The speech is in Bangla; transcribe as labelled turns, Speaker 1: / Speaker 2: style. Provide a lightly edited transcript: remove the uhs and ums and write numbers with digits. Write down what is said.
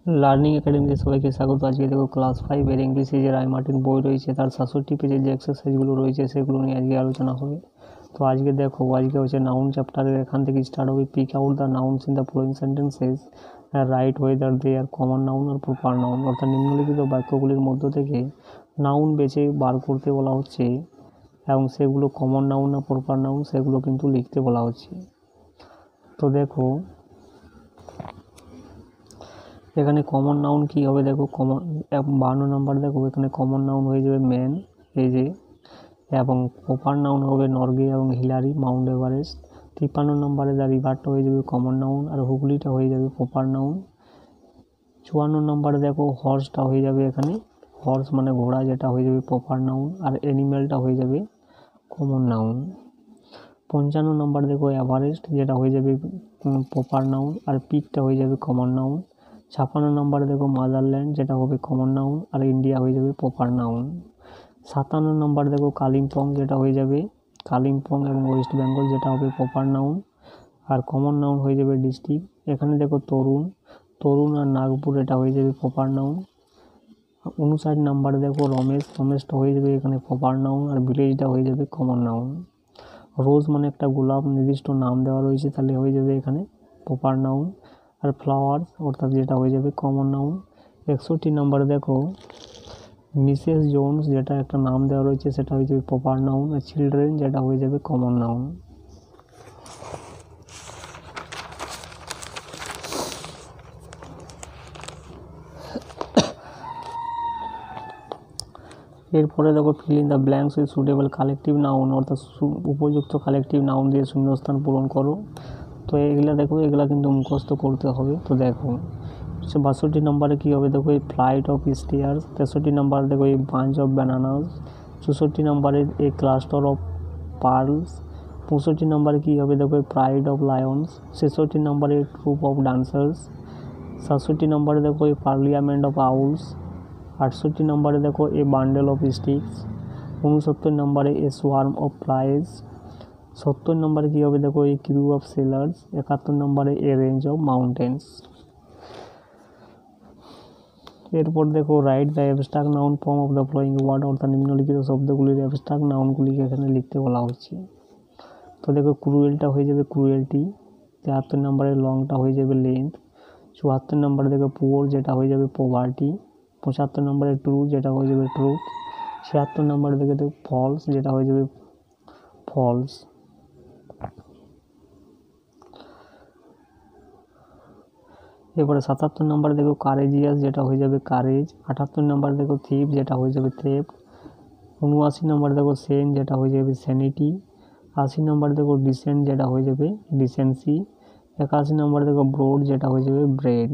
Speaker 1: লার্নিং একাডেমিতে সবাইকে স্বাগত। আজকে দেখো ক্লাস 5 ইংলিশে যে রায় মার্টিন বই রয়েছে তার 67 পেজের যে এক্সারসাইজগুলো রয়েছে সেগুলো নিয়ে আজকে আলোচনা হবে। তো আজকে দেখো, আজকে হচ্ছে নাউন চ্যাপ্টারের এখান থেকে স্টার্ট হবে। Pick out the nouns in the following sentences, write whether they are common noun or proper noun. অর্থাৎ নিম্নলিখিত বাক্যগুলির মধ্য থেকে নাউন বেছে বার করতে বলা হচ্ছে এবং সেগুলো কমন নাউন না প্রপার নাউন সেগুলো কিন্তু লিখতে বলা হচ্ছে। তো দেখো এখানে কমন নাউন কি হবে, দেখো কমন 52 নম্বর, দেখো এখানে কমন নাউন হয়ে যাবে ম্যান, এই যে, এবং প্রপার নাউন হবে নরগে এবং হিলারি, মাউন্ট এভারেস্ট। 53 নম্বরে দ্য রিভারটা হয়ে যাবে কমন নাউন আর হুগলিটা হয়ে যাবে প্রপার নাউন। 54 নম্বরে দেখো হর্সটা হয়ে যাবে, এখানে হর্স মানে ঘোড়া, যেটা হয়ে যাবে প্রপার নাউন আর অ্যানিম্যালটা হয়ে যাবে কমন নাউন। 55 নম্বর দেখো এভারেস্ট, যেটা হয়ে যাবে প্রপার নাউন আর পিকটা হয়ে যাবে কমন নাউন। 56 নম্বরে দেখো মাদারল্যান্ড, যেটা হবে কমন নাউন আর ইন্ডিয়া হয়ে যাবে প্রপার নাউন। 57 নম্বর দেখো কালিম্পং, যেটা হয়ে যাবে কালিম্পং এবং ওয়েস্ট বেঙ্গল, যেটা হবে প্রপার নাউন আর কমন নাউন হয়ে যাবে ডিস্ট্রিক্ট। এখানে দেখো তরুণ আর নাগপুর, এটা হয়ে যাবে প্রপার নাউন। 59 নম্বরে দেখো রমেশটা হয়ে যাবে এখানে প্রপার নাউন আর ভিলেজটা হয়ে যাবে কমন নাউন। রোজ মানে একটা গোলাপ, নির্দিষ্ট নাম দেওয়া রয়েছে, তাহলে হয়ে যাবে এখানে প্রপার নাউন আর ফ্লাওয়ার্স অর্থাৎ যেটা হয়ে যাবে কমন নাউন। 61 নম্বরে দেখো মিসেস জোন্স, যেটা একটা নাম দেওয়া রয়েছে, সেটা হয়ে যাবে প্রপার নাউন আর চিলড্রেন, যেটা হয়ে যাবে কমন নাউন। এরপরে দেখো fill in the blanks with suitable collective noun, অর্থাৎ উপযুক্ত কালেকটিভ নাউন দিয়ে শূন্যস্থান পূরণ করো। তো এগুলা দেখো, এগুলা কিন্তু মুখস্থ করতে হবে। তো দেখো 62 নম্বরে কী হবে, দেখো এই ফ্লাইট অফ স্টেয়ার্স। 63 নম্বরে দেখো এই বাঞ্চ অফ ব্যানানাস। 64 নম্বরে এই ক্লাস্টার অফ পার্লস। 65 নম্বরে কী হবে, দেখো এই প্রাইড অফ লায়ন্স। 66 নম্বরে ট্রুপ অফ ডান্সার্স। 67 নম্বরে দেখো এই পার্লিয়ামেন্ট অফ আউলস। 68 নম্বরে দেখো এ বান্ডেল অফ স্টিক্স। 69 নম্বরে এ সোয়ার্ম অফ ফ্লাইজ। 70 নম্বরে কী হবে, দেখো এই ক্রিউ অফ সেলার্স। 71 নম্বরে এ রেঞ্জ অফ মাউন্টেন্স। এরপর দেখো write the abstract noun form of the following word, অর্থাৎ নিম্নলিখিত শব্দগুলির অ্যাবস্ট্রাক্ট নাউনগুলিকে এখানে লিখতে বলা হচ্ছে। তো দেখো ক্রুয়েলটা হয়ে যাবে ক্রুয়েলটি। 73 নম্বরে লংটা হয়ে যাবে লেন্থ। 74 নম্বরে দেখো পুয়ার, যেটা হয়ে যাবে পভার্টি। 75 নম্বরে ট্রু, যেটা হয়ে যাবে ট্রুথ। 76 নম্বরে দেখো ফলস, যেটা হয়ে যাবে ফলস। এরপরে 77 নম্বরে দেখো কারেজিয়াস, যেটা হয়ে যাবে কারেজ। 78 নম্বরে দেখো থিপ, যেটা হয়ে যাবে থেফট। 79 নম্বরে দেখো সেন, যেটা হয়ে যাবে স্যানিটি। 80 নম্বরে দেখো ডিসেন্ট, যেটা হয়ে যাবে ডিসেন্সি। 81 নম্বরে দেখো ব্রোড, যেটা হয়ে যাবে ব্রেড।